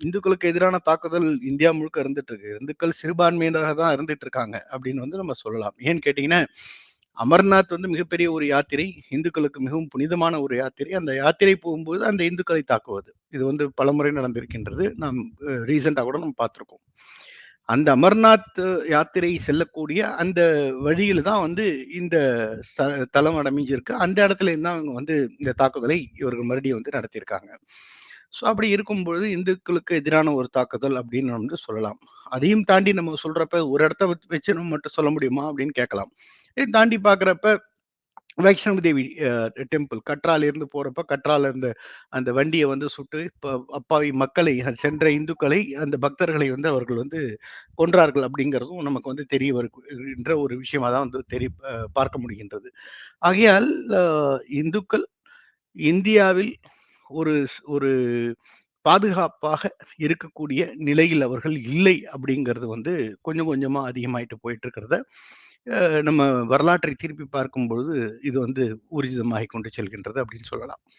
இந்துக்களுக்கு எதிரான தாக்குதல் இந்தியா முழுக்க இருந்துட்டு இருக்கு. இந்துக்கள் சிறுபான்மையினராக தான் இருந்துட்டு இருக்காங்க அப்படின்னு வந்து நம்ம சொல்லலாம். ஏன்னு கேட்டீங்கன்னா, அமர்நாத் வந்து மிகப்பெரிய ஒரு யாத்திரை. இந்துக்களுக்கு மிகவும் புனிதமான ஒரு யாத்திரை. அந்த யாத்திரை போகும்போது அந்த இந்துக்களை தாக்குவது. இது வந்து பலமுறை நடந்திருக்கின்றது. நாம் ரீசென்ட்டா கூட நம்ம பார்த்திருக்கோம். அந்த அமர்நாத் யாத்திரை செல்லக்கூடிய அந்த வழியில தான் வந்து இந்த தலம் அமைஞ்சிருக்கு. அந்த இடத்துல இருந்து தான் அவங்க வந்து இந்த தாக்குதலை இவர்கள் மறுபடியும் வந்து நடத்தியிருக்காங்க. ஸோ அப்படி இருக்கும்பொழுது இந்துக்களுக்கு எதிரான ஒரு தாக்குதல் அப்படின்னு நம்ம வந்து சொல்லலாம். அதையும் தாண்டி நம்ம சொல்றப்ப ஒரு இடத்த வச்சு நம்ம மட்டும் சொல்ல முடியுமா அப்படின்னு கேட்கலாம். இதையும் தாண்டி பார்க்குறப்ப வைஷ்ணவ தேவி டெம்பிள் கட்ரால இருந்து போறப்ப கட்ரால இருந்த அந்த வண்டிய வந்து சுட்டு அப்பாவி மக்களை சென்ற இந்துக்களை அந்த பக்தர்களை வந்து அவர்கள் வந்து கொன்றார்கள் அப்படிங்கிறதும் நமக்கு வந்து தெரிய வருகின்ற ஒரு விஷயமா தான் வந்து பார்க்க முடிகின்றது. ஆகையால் இந்துக்கள் இந்தியாவில் ஒரு ஒரு பாதுகாப்பாக இருக்கக்கூடிய நிலையில் அவர்கள் இல்லை அப்படிங்கிறது வந்து கொஞ்சம் கொஞ்சமா அதிகமாயிட்டு போயிட்டு இருக்கிறத நம்ம வரலாற்றை திருப்பி பார்க்கும் பொழுது இது வந்து ஊர்ஜிதமாகிக் கொண்டு செல்கின்றது அப்படின்னு சொல்லலாம்.